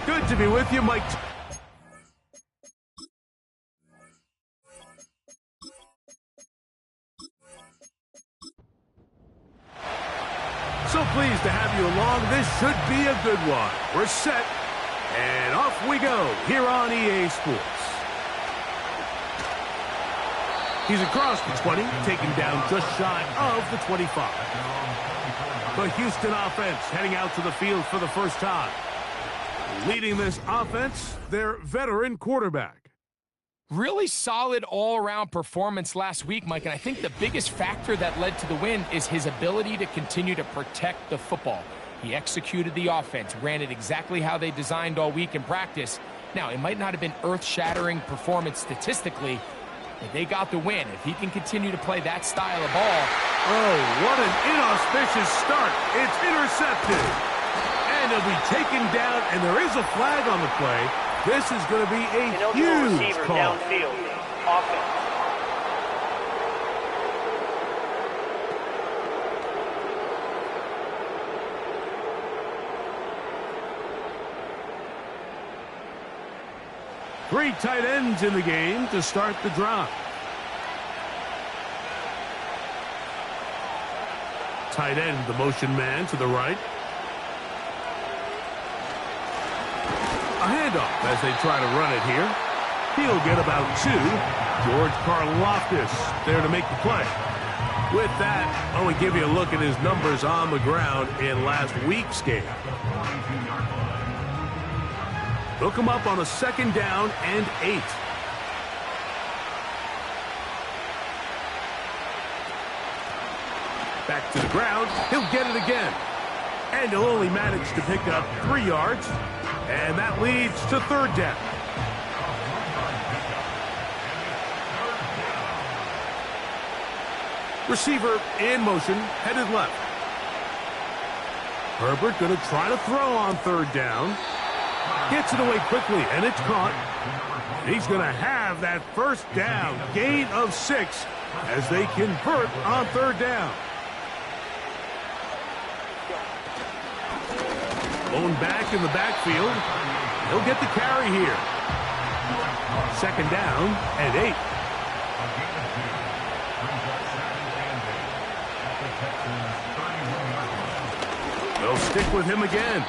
Good to be with you, Mike. So pleased to have you along. This should be a good one. We're set, and off we go here on EA Sports. He's across the 20, taken down just shy of the 25. The Houston offense heading out to the field for the first time. Leading this offense, their veteran quarterback. Really solid all-around performance last week, Mike, and I think the biggest factor that led to the win is his ability to continue to protect the football. He executed the offense, ran it exactly how they designed all week in practice. Now, it might not have been earth-shattering performance statistically, but they got the win. If he can continue to play that style of ball... Oh, what an inauspicious start. It's intercepted. And he'll be taken down, and there is a flag on the play. This is going to be a huge call. Downfield. Offense. Three tight ends in the game to start the drive. Tight end, the motion man to the right. A handoff as they try to run it here. He'll get about 2. George Karlaftis there to make the play. With that, I want to give you a look at his numbers on the ground in last week's game. Hook him up on a 2nd down and 8. Back to the ground. He'll get it again. And he'll only manage to pick up 3 yards. And that leads to 3rd down. Receiver in motion, headed left. Herbert going to try to throw on 3rd down. Gets it away quickly, and it's caught. He's going to have that 1st down, gain of 6, as they convert on 3rd down. Blown back in the backfield. He'll get the carry here. 2nd down and 8. They'll stick with him again.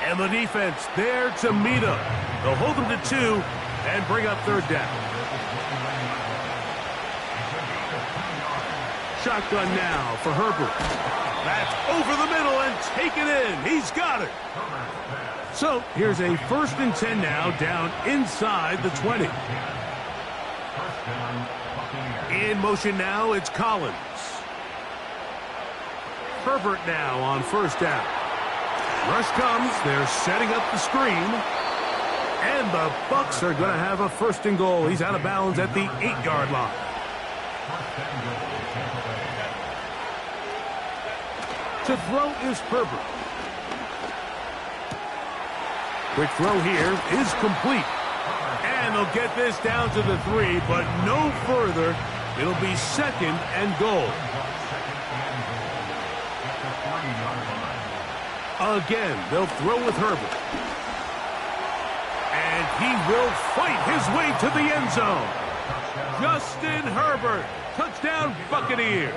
And the defense there to meet him. They'll hold him to 2 and bring up 3rd down. Shotgun now for Herbert. That's over the middle and taken in. He's got it. So here's a 1st and 10 now, down inside the 20. In motion now, it's Collins. Herbert now on 1st down. Rush comes. They're setting up the screen. And the Bucs are going to have a 1st and goal. He's out of bounds at the 8-yard line. To throw is Herbert. Quick throw here is complete. And they'll get this down to the 3, but no further. It'll be 2nd and goal. Again, they'll throw with Herbert. And he will fight his way to the end zone. Justin Herbert. Touchdown, Buccaneers.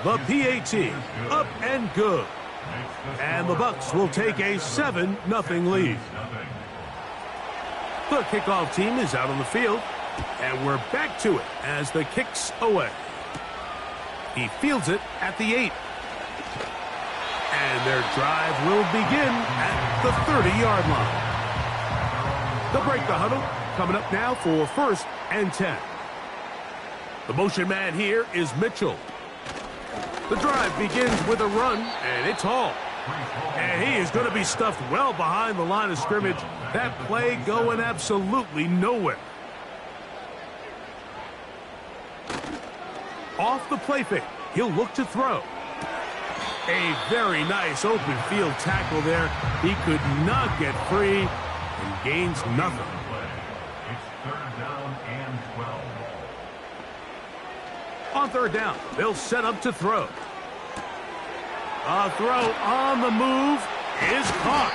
The PAT, up and good. And the Bucs will take a 7-0 lead. The kickoff team is out on the field. And we're back to it as the kick's away. He fields it at the 8. And their drive will begin at the 30-yard line. They'll break the huddle. Coming up now for 1st and 10. The motion man here is Mitchell. The drive begins with a run, and it's Hall. And he is going to be stuffed well behind the line of scrimmage. That play going absolutely nowhere. Off the play fake, he'll look to throw. A very nice open field tackle there. He could not get free and gains nothing. It's 3rd down and 12. On 3rd down, they'll set up to throw. A throw on the move is caught.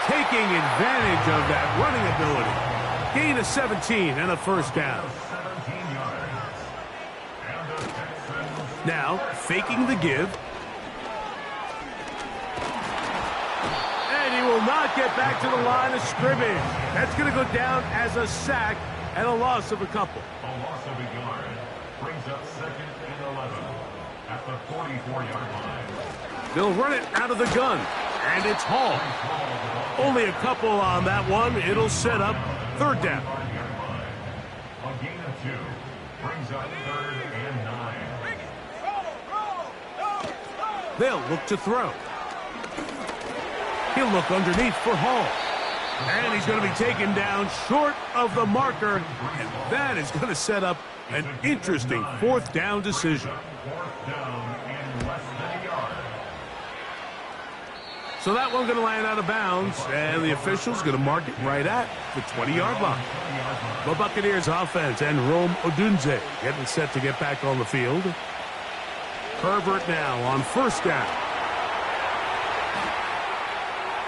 Taking advantage of that running ability. Gain of 17 and a first down. Now, faking the give. And he will not get back to the line of scrimmage. That's going to go down as a sack and a loss of a couple. A loss of a yard brings up 2nd and 11 at the 44-yard line. They'll run it out of the gun, and it's Hall. Only a couple on that one. It'll set up 3rd down. A gain of 2 brings up 3rd and 9. They'll look to throw. He'll look underneath for Hall. And he's going to be taken down short of the marker, and that is going to set up an interesting 4th down decision. 4th down and less than a yard. So that one's going to land out of bounds, and the official's going to mark it right at the 20-yard line. The Buccaneers offense and Rome Odunze getting set to get back on the field. Herbert now on 1st down.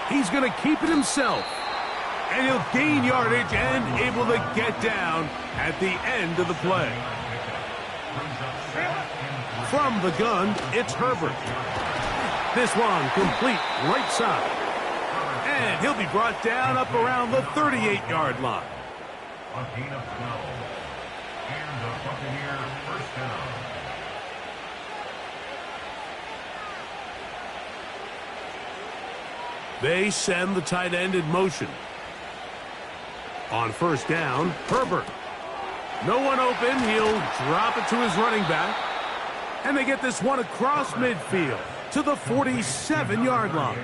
He's going to keep it himself. And he'll gain yardage and able to get down at the end of the play. From the gun, it's Herbert. This one complete right side. And he'll be brought down up around the 38-yard line. A gain of 12. And the Buccaneers 1st down. They send the tight end in motion. On 1st down, Herbert. No one open. He'll drop it to his running back. And they get this one across midfield to the 47-yard line.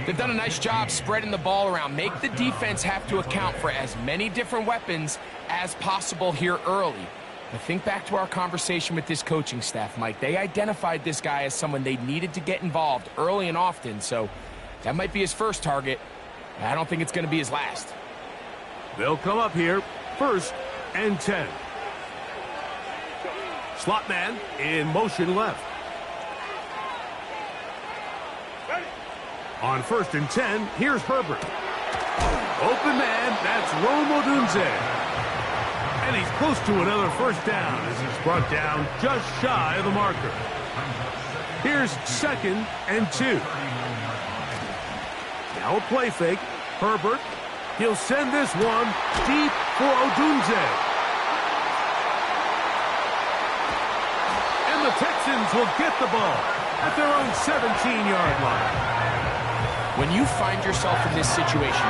They've done a nice job spreading the ball around. Make the defense have to account for as many different weapons as possible here early. But think back to our conversation with this coaching staff, Mike. They identified this guy as someone they needed to get involved early and often. So that might be his first target. I don't think it's going to be his last. They'll come up here, 1st and 10. Slot man in motion left. On 1st and 10, here's Herbert. Open man, that's Rome Odunze. And he's close to another 1st down as he's brought down just shy of the marker. Here's 2nd and 2. Now a play fake. Herbert. He'll send this one deep for Odunze. And the Texans will get the ball at their own 17-yard line. When you find yourself in this situation,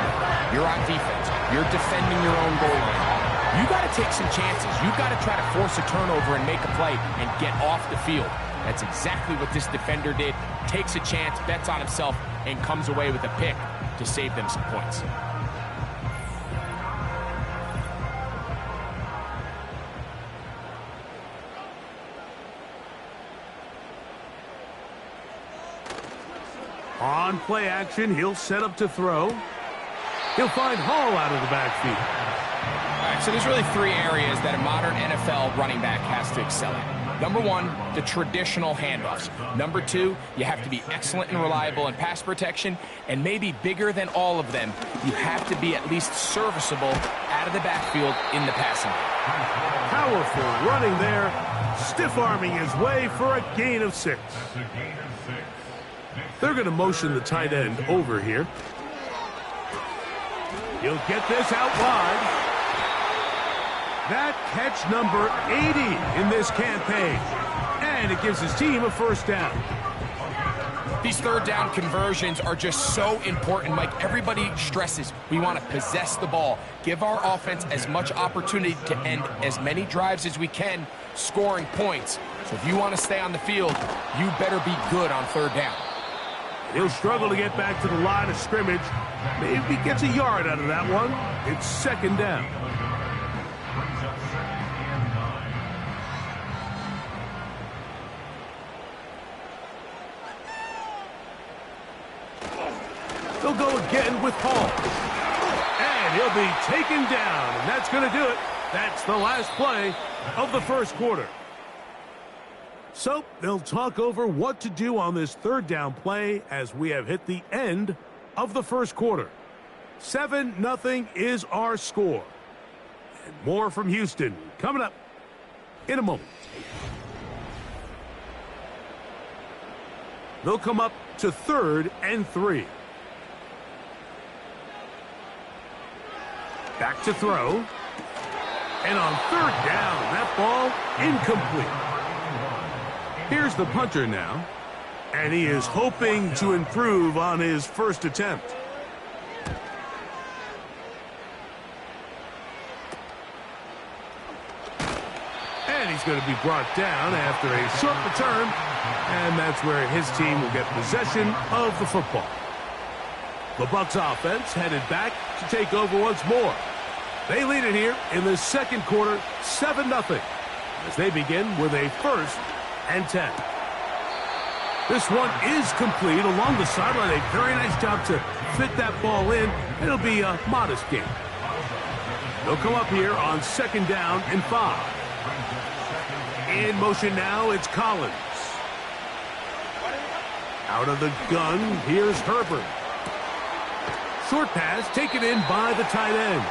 you're on defense, you're defending your own goal line, you got to take some chances. You got to try to force a turnover and make a play and get off the field. That's exactly what this defender did. Takes a chance, bets on himself, and comes away with a pick to save them some points. On play action, he'll set up to throw. He'll find Hall out of the backfield. All right, so there's really 3 areas that a modern NFL running back has to excel at. Number 1, the traditional handoffs. Number 2, you have to be excellent and reliable in pass protection. And maybe bigger than all of them, you have to be at least serviceable out of the backfield in the passing game. Powerful running there. Stiff-arming his way for a gain of 6. That's a gain of 6. They're going to motion the tight end over here. He'll get this out wide. That catch number 80 in this campaign. And it gives his team a 1st down. These 3rd down conversions are just so important, Mike. Everybody stresses we want to possess the ball, give our offense as much opportunity to end as many drives as we can, scoring points. So if you want to stay on the field, you better be good on 3rd down. He'll struggle to get back to the line of scrimmage. Maybe gets a yard out of that one. It's 2nd down. They'll go again with Hall. And he'll be taken down. And that's going to do it. That's the last play of the 1st quarter. So they'll talk over what to do on this third down play as we have hit the end of the first quarter. 7-0 is our score. And more from Houston coming up in a moment. They'll come up to 3rd and 3. Back to throw. And on 3rd down, that ball incomplete. Here's the punter now. And he is hoping to improve on his first attempt. And he's going to be brought down after a short return. And that's where his team will get possession of the football. The Bucs offense headed back to take over once more. They lead it here in the second quarter, 7-0, as they begin with a 1st and 10. This one is complete along the sideline. A very nice job to fit that ball in. It'll be a modest gain. They'll come up here on 2nd down and 5. In motion now, it's Collins. Out of the gun, here's Herbert. Short pass taken in by the tight end.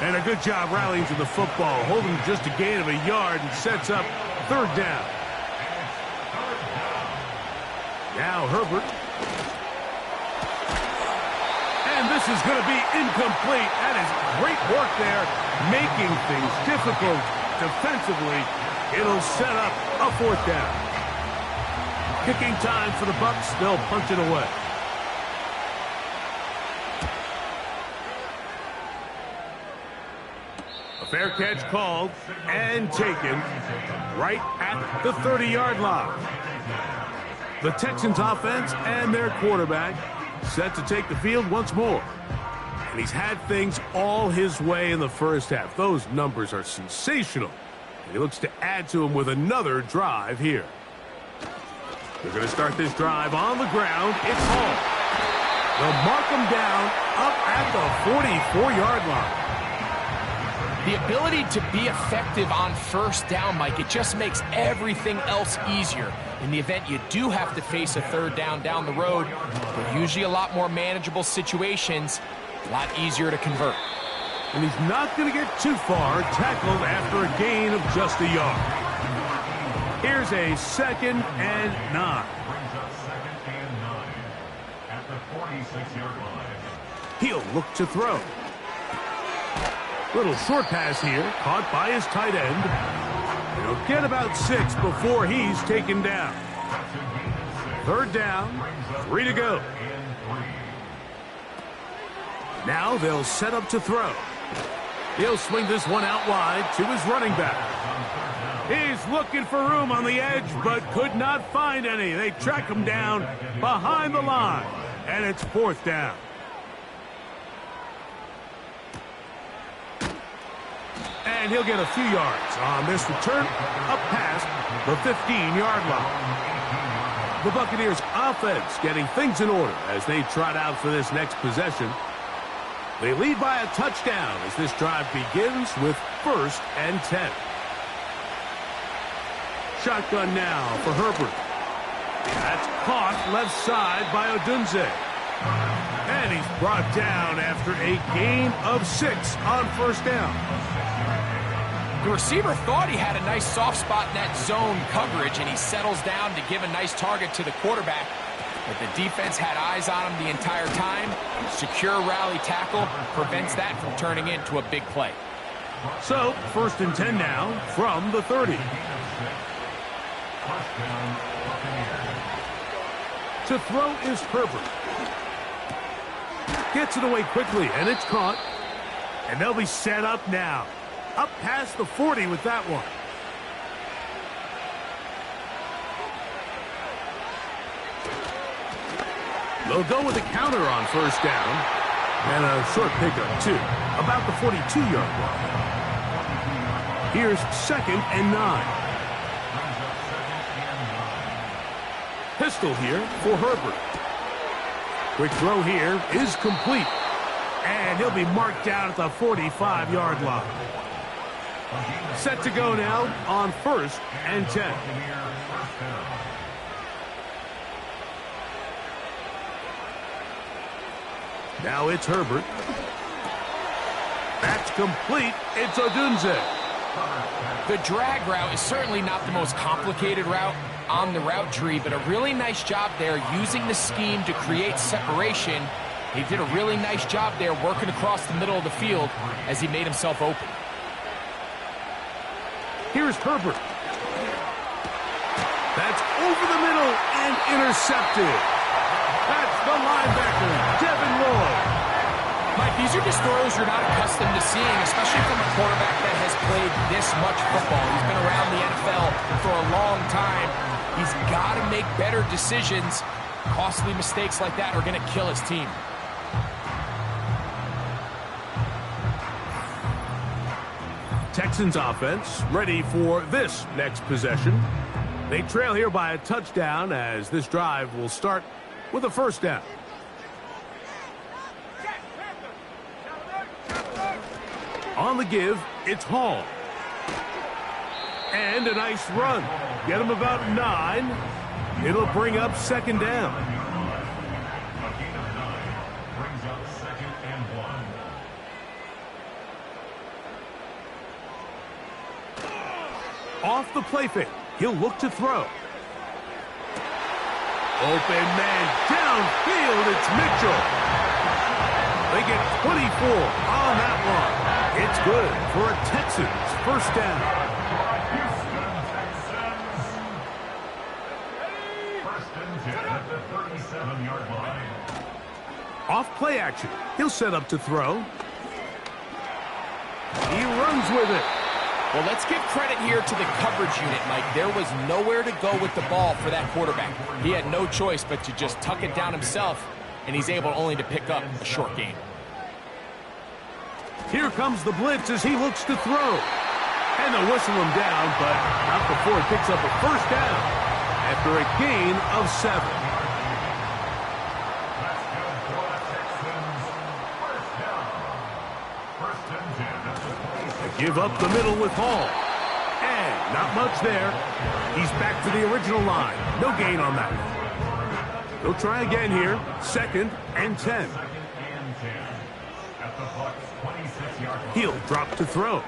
And a good job rallying to the football, holding just a gain of a yard and sets up 3rd down. Now Herbert. And this is going to be incomplete. That is great work there, making things difficult defensively. It'll set up a 4th down. Kicking time for the Bucs. They'll punch it away. A fair catch called and taken right at the 30-yard line. The Texans offense and their quarterback set to take the field once more. And he's had things all his way in the first half. Those numbers are sensational. And he looks to add to them with another drive here. They're going to start this drive on the ground. It's Hall. They'll mark him down up at the 44-yard line. The ability to be effective on 1st down, Mike, it just makes everything else easier. In the event you do have to face a 3rd down the road, they're usually a lot more manageable situations, a lot easier to convert. And he's not going to get too far, tackled after a gain of just a yard. Here's a 2nd and 9. Brings up 2nd and 9 at the 46-yard line. He'll look to throw. Little short pass here, caught by his tight end. He'll get about 6 before he's taken down. 3rd down, 3 to go. Now they'll set up to throw. He'll swing this one out wide to his running back. He's looking for room on the edge, but could not find any. They track him down behind the line, and it's 4th down. And he'll get a few yards on this return up past the 15-yard line. The Buccaneers offense getting things in order as they trot out for this next possession. They lead by a touchdown as this drive begins with 1st and 10. Shotgun now for Herbert. That's caught left side by Odunze. And he's brought down after a gain of 6 on 1st down. The receiver thought he had a nice soft spot in that zone coverage, and he settles down to give a nice target to the quarterback. But the defense had eyes on him the entire time. Secure rally tackle prevents that from turning into a big play. So, 1st and 10 now from the 30. To throw is Herbert. Gets it away quickly, and it's caught. And they'll be set up now. Up past the 40 with that one. They'll go with a counter on 1st down. And a short pickup, too. About the 42-yard line. Here's 2nd and 9. Pistol here for Herbert. Quick throw here is complete. And he'll be marked down at the 45-yard line. Set to go now on 1st and 10. Now it's Herbert. That's complete. It's Odunze. The drag route is certainly not the most complicated route on the route tree, but a really nice job there using the scheme to create separation. He did a really nice job there working across the middle of the field as he made himself open. Here's Herbert. That's over the middle and intercepted. That's the linebacker, Devin Lloyd. Mike, these are just throws you're not accustomed to seeing, especially from a quarterback that has played this much football. He's been around the NFL for a long time. He's got to make better decisions. Costly mistakes like that are going to kill his team. Texans offense ready for this next possession. They trail here by a touchdown as this drive will start with a first down. On the give, it's Hall. And a nice run. Get him about 9. It'll bring up second down. A gain of 9 brings up 2nd and 1. Off the play fake. He'll look to throw. Open man downfield. It's Mitchell. They get 24 on that one. It's good for a Texans first down. Houston Texans. 1st and 10 at the 37-yard line. Off play action. He'll set up to throw. He runs with it. Well, let's give credit here to the coverage unit, Mike. There was nowhere to go with the ball for that quarterback. He had no choice but to just tuck it down himself, and he's able only to pick up a short gain. Here comes the blitz as he looks to throw. And they'll whistle him down, but not before he picks up a first down after a gain of 7. That's good for the Texans. First down. 1st and 10 at the 26. Give up the middle with Hall. And not much there. He's back to the original line. No gain on that. They'll try again here. 2nd and 10. 2nd and 10 at the Bucs 26-yard line. He'll drop to throw.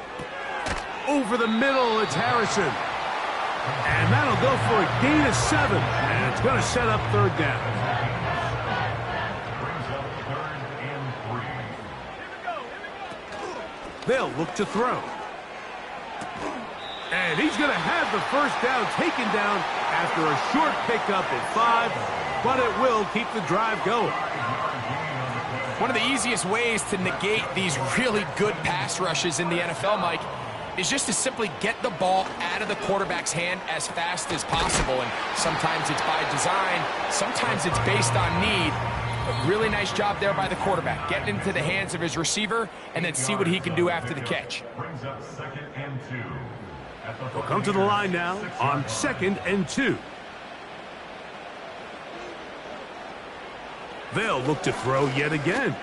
Over the middle, it's Harrison. And that'll go for a gain of 7. And it's going to set up third down. Brings up 3rd and 3. They'll look to throw. And he's going to have the first down taken down after a short pickup at 5. But it will keep the drive going. One of the easiest ways to negate these really good pass rushes in the NFL, Mike, is just to simply get the ball out of the quarterback's hand as fast as possible. And sometimes it's by design, sometimes it's based on need. A really nice job there by the quarterback, getting into the hands of his receiver and then see what he can do after the catch. Brings up 2nd and 2. We'll come to the line now on 2nd and 2. They'll look to throw yet again.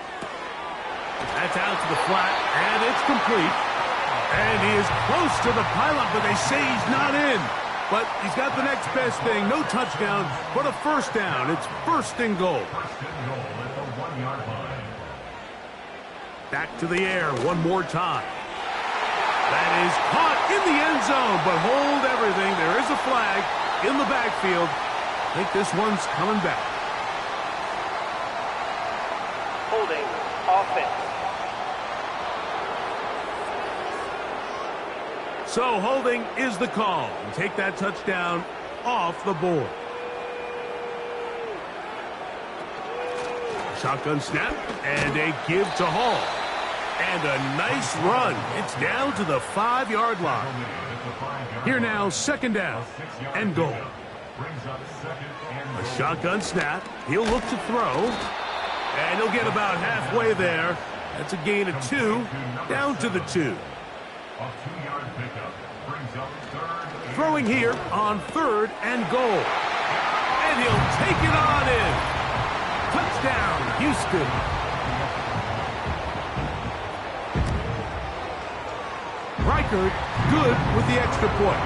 That's out to the flat, and it's complete. And he is close to the pylon, but they say he's not in. But he's got the next best thing. No touchdown, but a first down. It's 1st and goal. 1st and goal at the 1-yard line. Back to the air one more time. That is caught in the end zone, but hold everything. There is a flag in the backfield. I think this one's coming back. Holding offense. So holding is the call. And take that touchdown off the board. Shotgun snap and a give to Hall. And a nice run. It's down to the 5-yard line. Here now, 2nd down and goal. Brings up 2nd and A shotgun snap. He'll look to throw. And he'll get about halfway there. That's a gain of 2. Down to the 2. a 2-yard pickup. Brings up 3rd. Throwing here on 3rd and goal. And he'll take it on in. Touchdown, Houston. record, good with the extra point.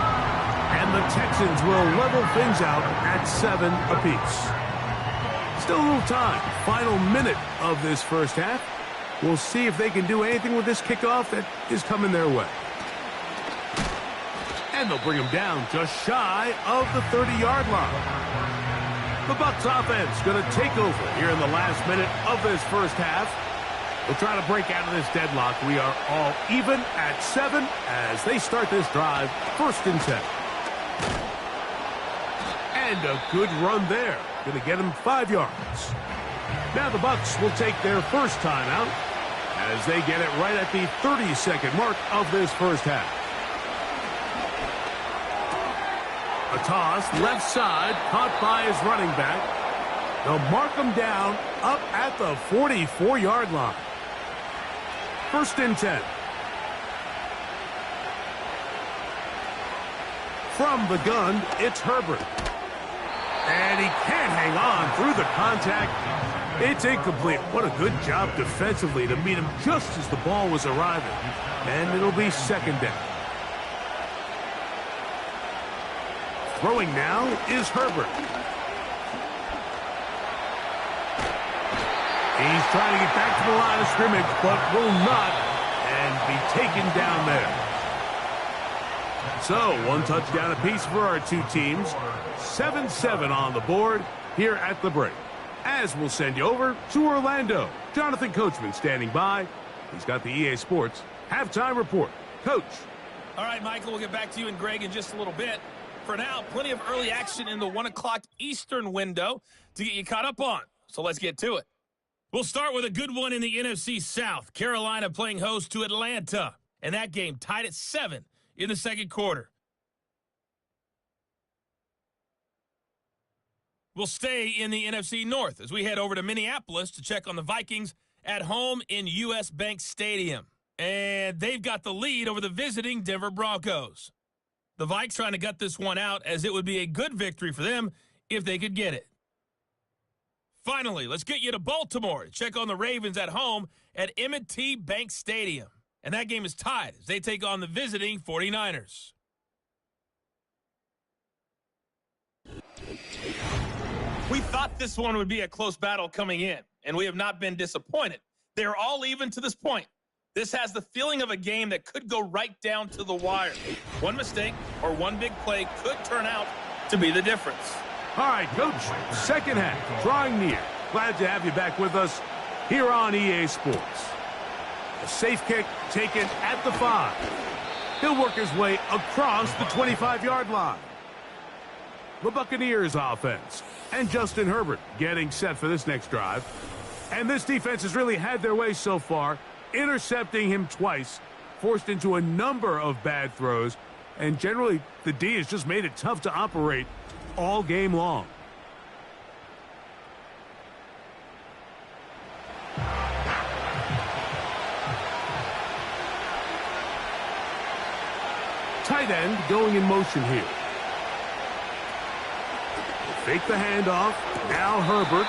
And the Texans will level things out at 7 apiece. Still a little time. Final minute of this first half. We'll see if they can do anything with this kickoff that is coming their way. And they'll bring him down just shy of the 30-yard line. The Bucs offense going to take over here in the last minute of this first half. We'll try to break out of this deadlock. We are all even at 7 as they start this drive, 1st and 10. And a good run there. Going to get him 5 yards. Now the Bucs will take their first timeout as they get it right at the 30-second mark of this first half. A toss, left side, caught by his running back. They'll mark him down up at the 44-yard line. 1st and 10. From the gun, it's Herbert. And he can't hang on through the contact. It's incomplete. What a good job defensively to meet him just as the ball was arriving. And it'll be 2nd down. Throwing now is Herbert. He's trying to get back to the line of scrimmage, but will not, and be taken down there. So, 1 touchdown apiece for our two teams. 7-7 on the board here at the break. As we'll send you over to Orlando. Jonathan Coachman standing by. He's got the EA Sports halftime report. Coach. All right, Michael, we'll get back to you and Greg in just a little bit. For now, plenty of early action in the 1 o'clock Eastern window to get you caught up on. So let's get to it. We'll start with a good one in the NFC South. Carolina playing host to Atlanta. And that game tied at 7 in the 2nd quarter. We'll stay in the NFC North as we head over to Minneapolis to check on the Vikings at home in US Bank Stadium. And they've got the lead over the visiting Denver Broncos. The Vikes trying to gut this one out as it would be a good victory for them if they could get it. Finally, let's get you to Baltimore to check on the Ravens at home at M&T Bank Stadium. And that game is tied as they take on the visiting 49ers. We thought this one would be a close battle coming in, and we have not been disappointed. They're all even to this point. This has the feeling of a game that could go right down to the wire. One mistake or one big play could turn out to be the difference. All right, Coach, 2nd half, drawing near. Glad to have you back with us here on EA Sports. A safe kick taken at the 5. He'll work his way across the 25-yard line. The Buccaneers offense and Justin Herbert getting set for this next drive. And this defense has really had their way so far, intercepting him twice, forced into a number of bad throws, and generally the D has just made it tough to operate all game long. Tight end going in motion here. Fake the handoff. Now Herbert.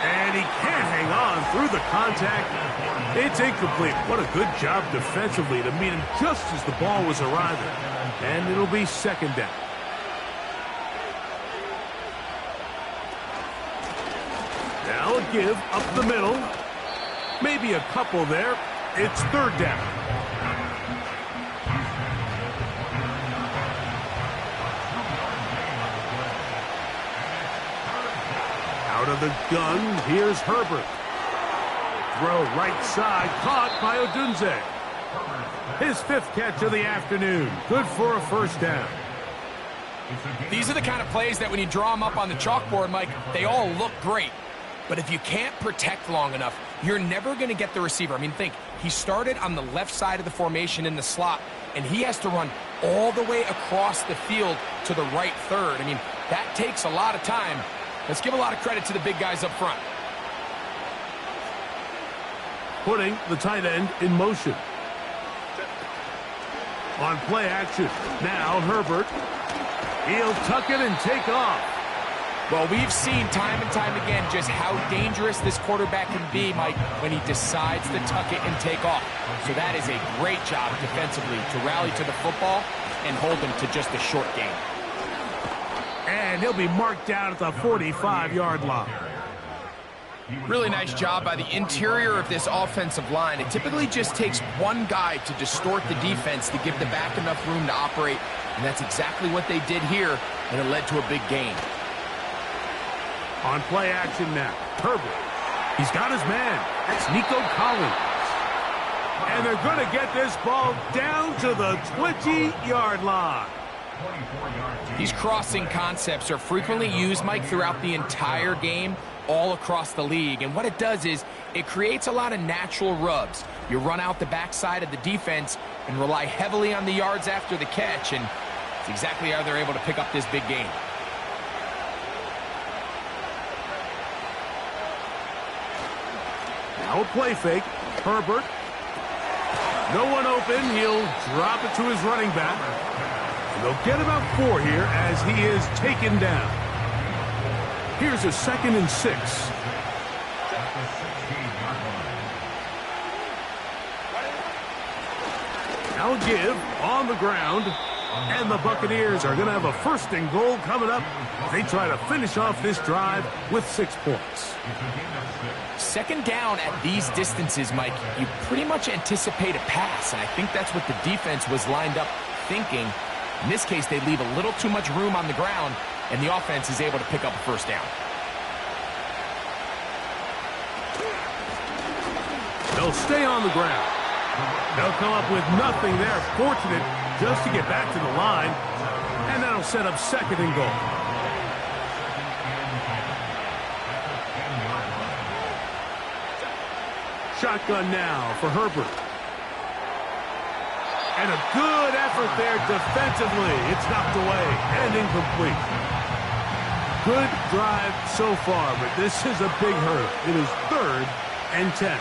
And he can't hang on through the contact. It's incomplete. What a good job defensively to meet him just as the ball was arriving. And it'll be 2nd down. Now a give up the middle. Maybe a couple there. It's 3rd down. Out of the gun, here's Herbert. Throw right side, caught by Odunze. His 5th catch of the afternoon. Good for a 1st down. These are the kind of plays that when you draw them up on the chalkboard, Mike, they all look great. But if you can't protect long enough, you're never going to get the receiver. I mean, think, he started on the left side of the formation in the slot, and he has to run all the way across the field to the right third. I mean, that takes a lot of time. Let's give a lot of credit to the big guys up front. Putting the tight end in motion. On play action. Now Herbert. He'll tuck it and take off. Well, we've seen time and time again just how dangerous this quarterback can be, Mike, when he decides to tuck it and take off. So that is a great job defensively to rally to the football and hold him to just a short gain. And he'll be marked down at the 45-yard line. Really nice job by the interior of this offensive line. It typically just takes one guy to distort the defense to give the back enough room to operate, and that's exactly what they did here, and it led to a big gain. On play action now, Herbert. He's got his man. That's Nico Collins. And they're going to get this ball down to the 20-yard line. These crossing concepts are frequently used, Mike, throughout the entire game, all across the league. And what it does is it creates a lot of natural rubs. You run out the backside of the defense and rely heavily on the yards after the catch, and it's exactly how they're able to pick up this big gain. Now a play fake. Herbert. No one open. He'll drop it to his running back. And they'll get about 4 here as he is taken down. Here's a 2nd and 6. Now a give on the ground. And the Buccaneers are going to have a 1st and goal coming up. They try to finish off this drive with 6 points. 2nd down at these distances, Mike, you pretty much anticipate a pass, and I think that's what the defense was lined up thinking. In this case, they leave a little too much room on the ground, and the offense is able to pick up a 1st down. They'll stay on the ground. They'll come up with nothing there. Fortunate just to get back to the line, and that'll set up 2nd and goal. Shotgun now for Herbert. And a good effort there defensively. It's knocked away and incomplete. Good drive so far, but this is a big hurt. It is 3rd and 10.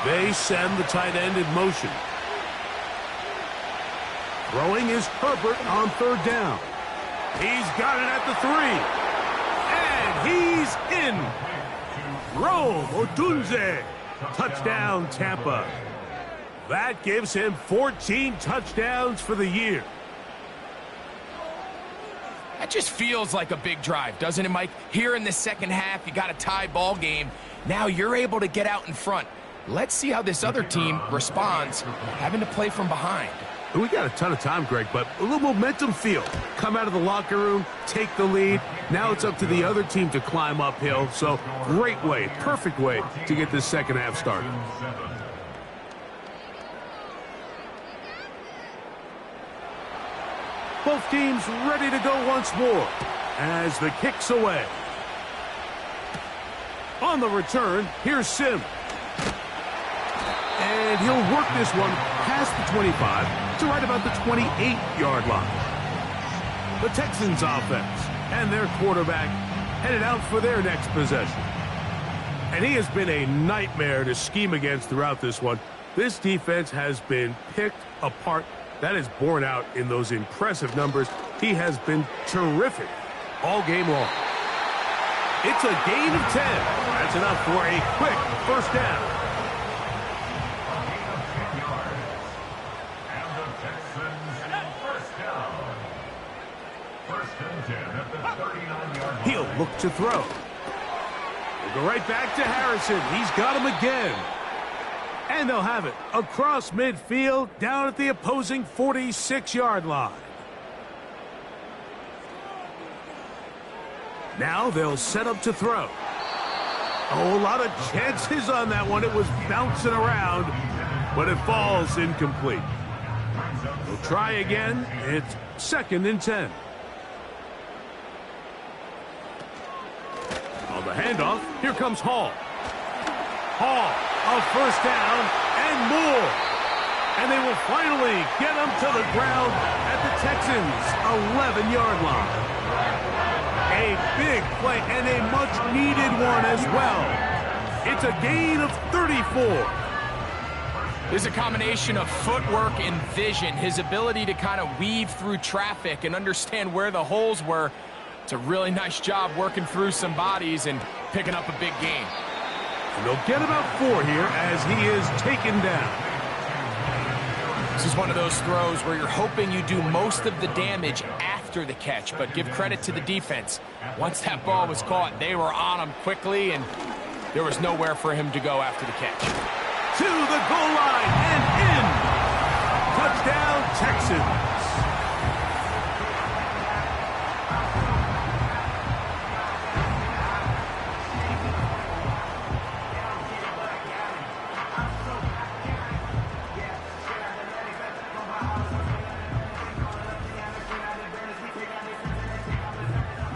They send the tight end in motion. Throwing is Herbert on 3rd down. He's got it at the 3. And he's in. Rome Odunze. Touchdown, Tampa. That gives him 14 touchdowns for the year. That just feels like a big drive, doesn't it, Mike? Here in the 2nd half, you got a tie ball game. Now you're able to get out in front. Let's see how this other team responds, having to play from behind. We got a ton of time, Greg, but a little momentum feel. Come out of the locker room, take the lead. Now it's up to the other team to climb uphill. So great way, perfect way to get this 2nd half started. Both teams ready to go once more as the kick's away. On the return, here's Sim. And he'll work this one past the 25 to right about the 28-yard line. The Texans offense and their quarterback headed out for their next possession. And he has been a nightmare to scheme against throughout this one. This defense has been picked apart. That is borne out in those impressive numbers. He has been terrific all game long. It's a gain of 10. That's enough for a quick 1st down. He'll look to throw. We'll go right back to Harrison. He's got him again. And they'll have it across midfield down at the opposing 46-yard line. Now they'll set up to throw. Oh, a lot of chances on that one. It was bouncing around, but it falls incomplete. They'll try again. It's 2nd and 10. On the handoff, here comes Hall. Hall, a 1st down and more. And they will finally get him to the ground at the Texans' 11-yard line. A big play and a much-needed one as well. It's a gain of 34. There's a combination of footwork and vision, his ability to kind of weave through traffic and understand where the holes were. It's a really nice job working through some bodies and picking up a big gain. And they'll get about 4 here as he is taken down. This is one of those throws where you're hoping you do most of the damage after the catch, but give credit to the defense. Once that ball was caught, they were on him quickly, and there was nowhere for him to go after the catch. To the goal line and in. Touchdown, Texans.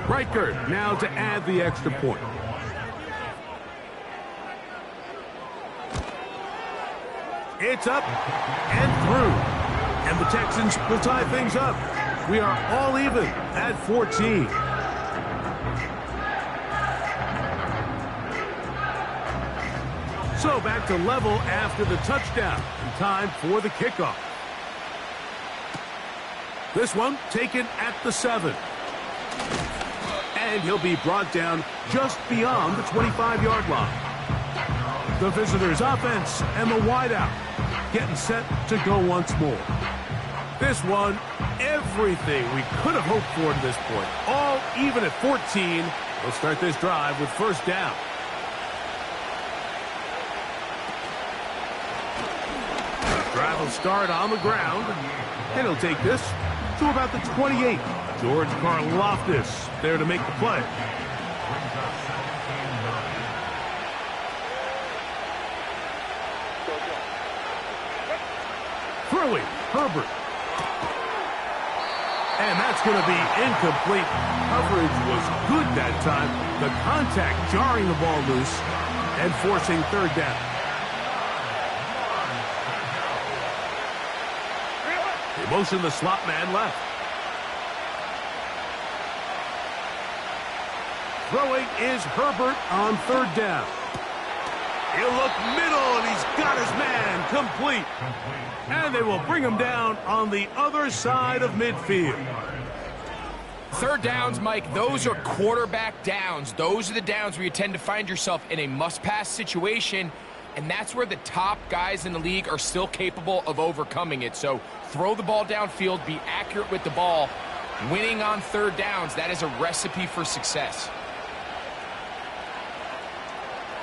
Riker now to add the extra point. It's up and through. And the Texans will tie things up. We are all even at 14. So back to level after the touchdown. And time for the kickoff. This one taken at the 7. And he'll be brought down just beyond the 25-yard line. The visitors' offense and the wideout getting set to go once more. This one, everything we could have hoped for to this point. All even at 14. We'll start this drive with first down. The drive will start on the ground. And he'll take this to about the 28. George Karlaftis there to make the play. Throwing, Herbert. And that's going to be incomplete. Coverage was good that time. The contact jarring the ball loose and forcing third down. They motion the slot man left. Throwing is Herbert on third down. He'll look middle, and he's got his man complete. And they will bring him down on the other side of midfield. Third downs, Mike, those are quarterback downs. Those are the downs where you tend to find yourself in a must-pass situation, and that's where the top guys in the league are still capable of overcoming it. So throw the ball downfield, be accurate with the ball. Winning on third downs, that is a recipe for success.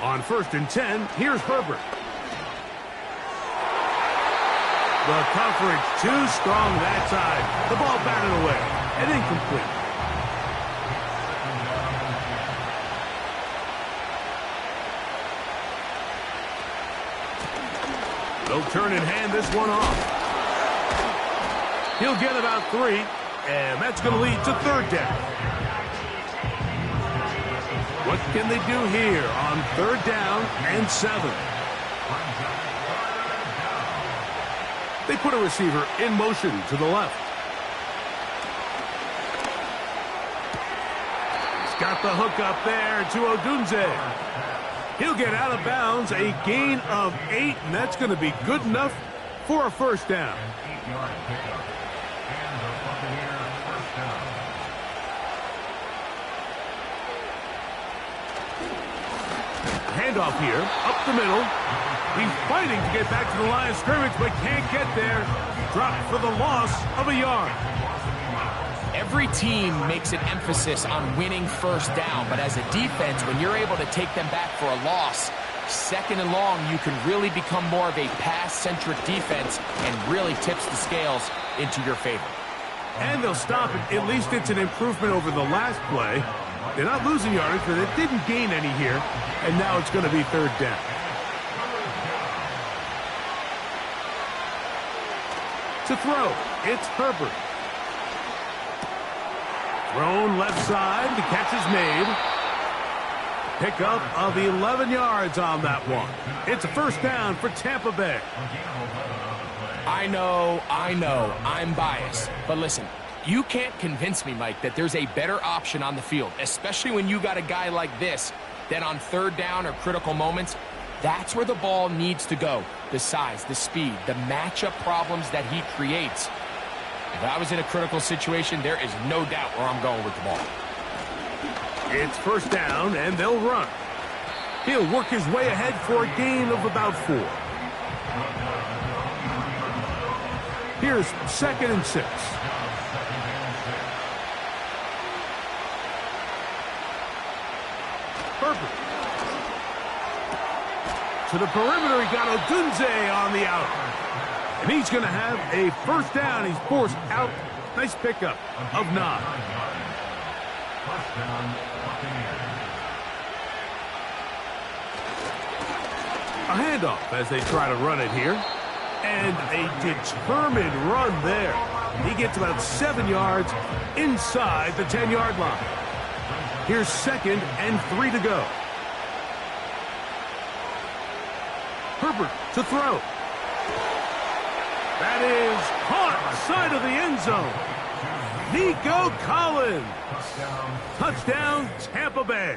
On 1st and 10, here's Herbert. The coverage too strong that time. The ball batted away and incomplete. They'll turn and hand this one off. He'll get about 3, and that's going to lead to third down. What can they do here on third down and 7? They put a receiver in motion to the left. He's got the hook up there to Odunze. He'll get out of bounds, a gain of 8, and that's going to be good enough for a first down. Handoff here, up the middle. He's fighting to get back to the line of scrimmage, but can't get there. Dropped for the loss of a yard. Every team makes an emphasis on winning first down, but as a defense, when you're able to take them back for a loss, second and long, you can really become more of a pass-centric defense and really tips the scales into your favor. And they'll stop it. At least it's an improvement over the last play. They're not losing yardage, but they didn't gain any here. And now it's going to be third down. To throw, it's Herbert. Thrown left side, the catch is made. Pickup of 11 yards on that one. It's a first down for Tampa Bay. I know, I'm biased. But listen, you can't convince me, Mike, that there's a better option on the field, especially when you got a guy like this, that on third down or critical moments, that's where the ball needs to go. The size, the speed, the matchup problems that he creates. If I was in a critical situation, there is no doubt where I'm going with the ball. It's first down, and they'll run. He'll work his way ahead for a gain of about 4. Here's 2nd and 6. Perfect. To the perimeter, he got Odunze on the out. And he's going to have a first down. He's forced out. Nice pickup of 9. First down, Buccaneers. A handoff as they try to run it here. And a determined run there. He gets about 7 yards inside the 10-yard line. Here's 2nd and 3 to go. Herbert to throw. That is caught side of the end zone. Nico Collins. Touchdown, Tampa Bay.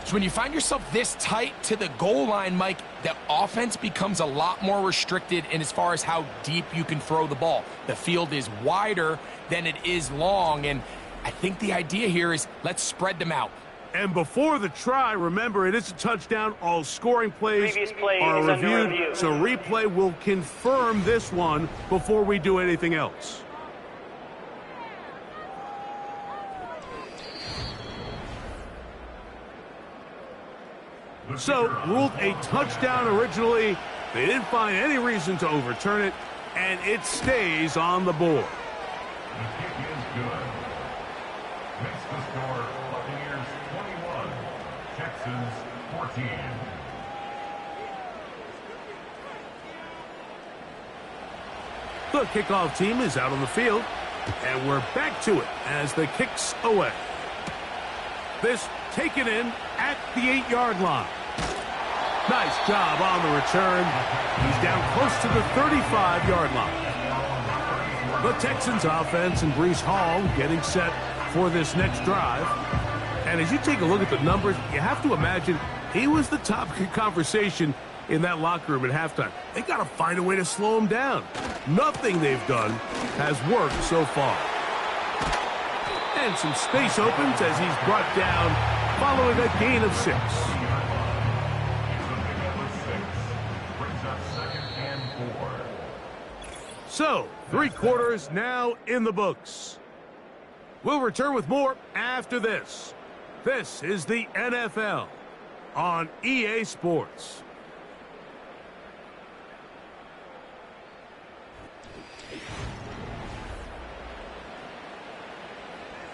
So when you find yourself this tight to the goal line, Mike, the offense becomes a lot more restricted in as far as how deep you can throw the ball. The field is wider than it is long, and I think the idea here is let's spread them out. And before the try, remember, it is a touchdown. All scoring plays Previous play are is under reviewed, review. so replay will confirm this one before we do anything else. So, ruled a touchdown originally. They didn't find any reason to overturn it, and it stays on the board. The kick is good. Makes the score Buccaneers 21, Texans 14. The kickoff team is out on the field, and we're back to it as the kick's away. This taken in at the 8-yard line. Nice job on the return. He's down close to the 35-yard line. The Texans offense and Breece Hall getting set for this next drive. And as you take a look at the numbers, you have to imagine he was the topic of conversation in that locker room at halftime. They got to find a way to slow him down. Nothing they've done has worked so far. And some space opens as he's brought down following a gain of 6. So, 3 quarters now in the books. We'll return with more after this. This is the NFL on EA Sports.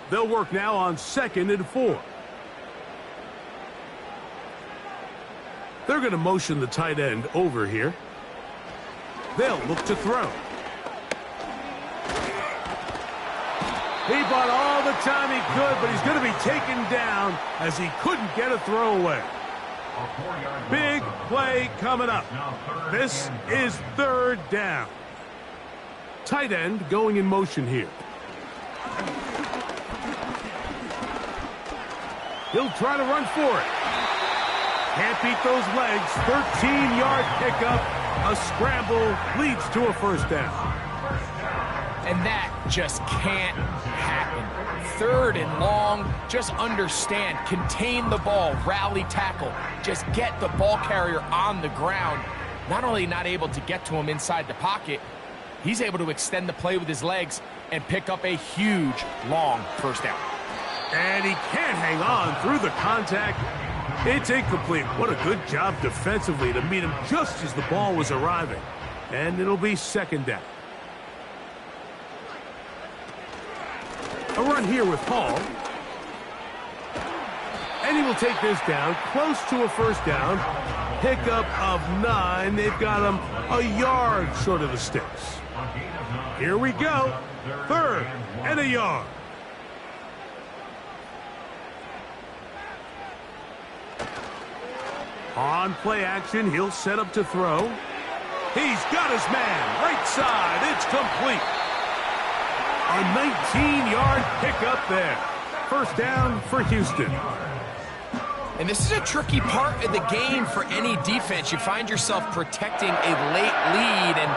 They'll work now on 2nd and 4. They're going to motion the tight end over here. They'll look to throw. He bought all the time he could, but he's going to be taken down as he couldn't get a throwaway. Big play coming up. This is 3rd down. Tight end going in motion here. He'll try to run for it. Can't beat those legs. 13-yard pickup. A scramble leads to a first down. And that just can't happen. 3rd and long, just understand, contain the ball, rally tackle, just get the ball carrier on the ground. Not only not able to get to him inside the pocket, he's able to extend the play with his legs and pick up a huge, long first down. And he can't hang on through the contact. It's incomplete. What a good job defensively to meet him just as the ball was arriving. And it'll be 2nd down. A run here with Hall. And he will take this down close to a first down. Pickup of 9. They've got him a yard short of the sticks. Here we go. 3rd and a yard. On play action, he'll set up to throw. He's got his man. Right side. It's complete. A 19-yard pickup there. First down for Houston. And this is a tricky part of the game for any defense. You find yourself protecting a late lead, and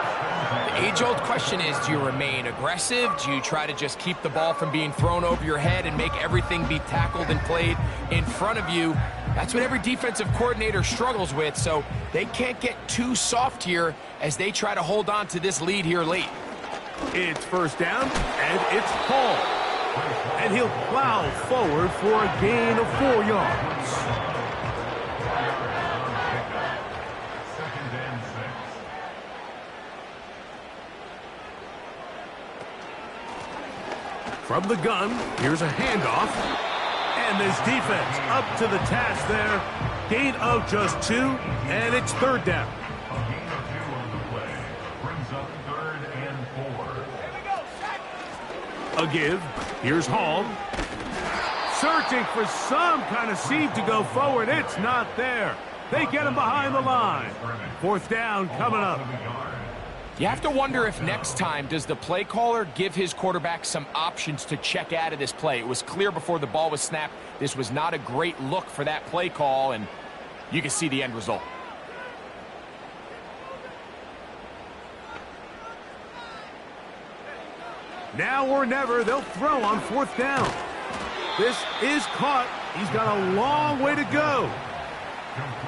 The age-old question is, do you remain aggressive? Do you try to just keep the ball from being thrown over your head and make everything be tackled and played in front of you? That's what every defensive coordinator struggles with, so they can't get too soft here as they try to hold on to this lead here late. It's first down, and it's Paul. And he'll plow forward for a gain of 4 yards. Second and 6. From the gun, here's a handoff. And this defense up to the task there. Gain of just 2, and it's third down. A gain of 2 on the play brings up 3rd and 4. A give. Here's Hall. Searching for some kind of seam to go forward. It's not there. They get him behind the line. Fourth down coming up. You have to wonder if next time does the play caller give his quarterback some options to check out of this play. It was clear before the ball was snapped this was not a great look for that play call, and you can see the end result. Now or never, they'll throw on fourth down. This is caught. He's got a long way to go.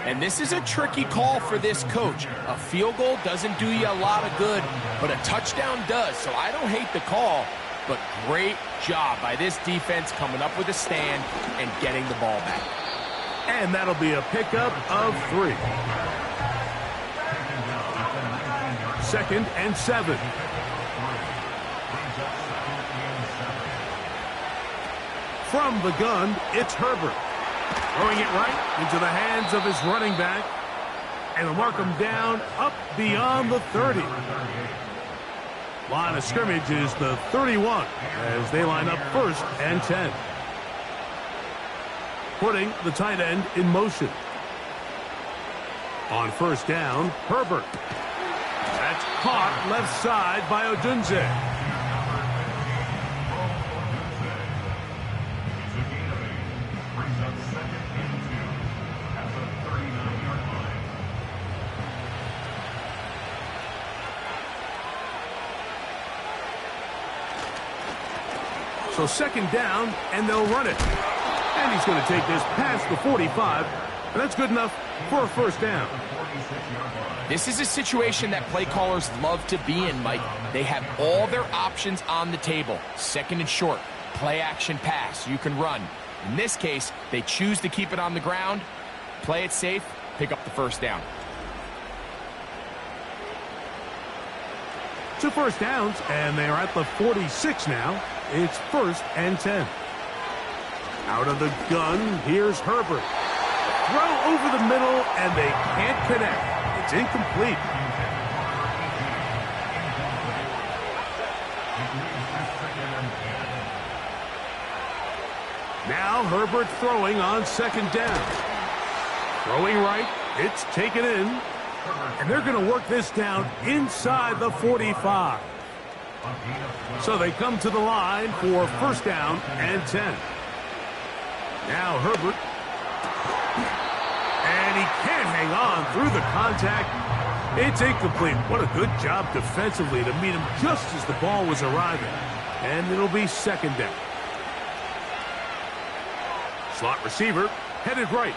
And this is a tricky call for this coach. A field goal doesn't do you a lot of good, but a touchdown does. So I don't hate the call, but great job by this defense coming up with a stand and getting the ball back. And that'll be a pickup of 3. Second and 7. From the gun, it's Herbert. Throwing it right into the hands of his running back. And they'll mark him down up beyond the 30. Line of scrimmage is the 31 as they line up first and 10. Putting the tight end in motion. On first down, Herbert. That's caught left side by Odunze. So second down, and they'll run it. And he's going to take this past the 45, and that's good enough for a first down. This is a situation that play callers love to be in, Mike. They have all their options on the table. Second and short, play action pass, you can run. In this case, they choose to keep it on the ground, play it safe, pick up the first down. 2 first downs, and they're at the 46 now. It's first and 10. Out of the gun, here's Herbert. Throw over the middle, and they can't connect. It's incomplete. Now Herbert throwing on second down. Throwing right, it's taken in. And they're going to work this down inside the 45. So they come to the line for first down and 10. Now Herbert. And he can't hang on through the contact. It's incomplete. What a good job defensively to meet him just as the ball was arriving. And it'll be second down. Slot receiver headed right.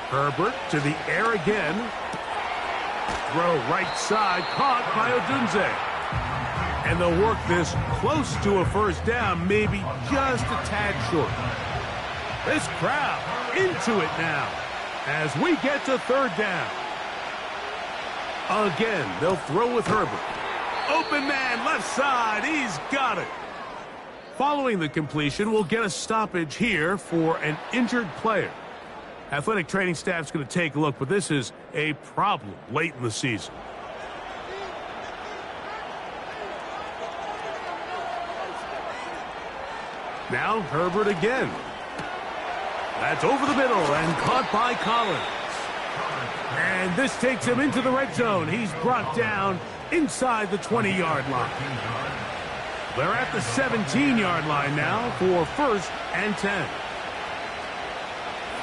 Herbert to the air again. Throw right side, caught by Odunze. And they'll work this close to a first down, maybe just a tad short. This crowd into it now as we get to third down. Again, they'll throw with Herbert. Open man, left side, he's got it. Following the completion, we'll get a stoppage here for an injured player. Athletic training staff's going to take a look, but this is a problem late in the season. Now Herbert again. That's over the middle and caught by Collins. And this takes him into the red zone. He's brought down inside the 20-yard line. They're at the 17-yard line now for first and 10.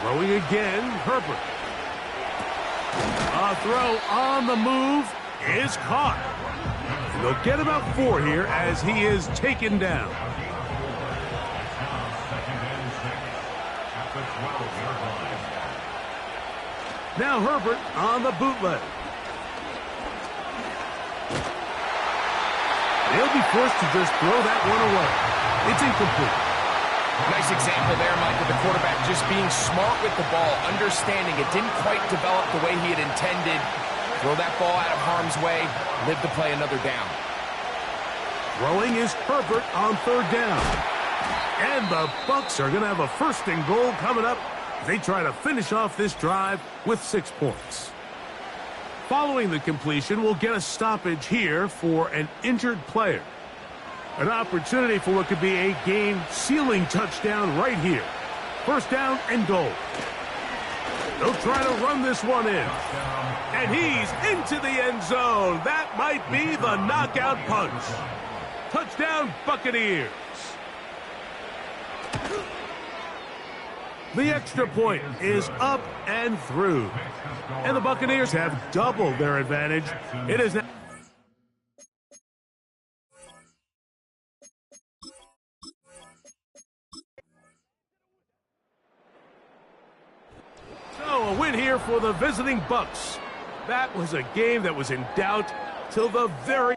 Throwing again, Herbert. A throw on the move is caught. They'll get about 4 here as he is taken down. Now Herbert on the bootleg. They'll be forced to just throw that one away. It's incomplete. Nice example there, Mike, of the quarterback just being smart with the ball, understanding it didn't quite develop the way he had intended. Throw that ball out of harm's way, live to play another down. Throwing is Herbert on 3rd down. And the Bucs are going to have a 1st and goal coming up. They try to finish off this drive with 6 points. Following the completion, we'll get a stoppage here for an injured player. An opportunity for what could be a game-sealing touchdown right here. 1st down and goal. They'll try to run this one in. And he's into the end zone. That might be the knockout punch. Touchdown, Buccaneers. The extra point is up and through. And the Buccaneers have doubled their advantage. It is now. So a win here for the visiting Bucs. That was a game that was in doubt till the very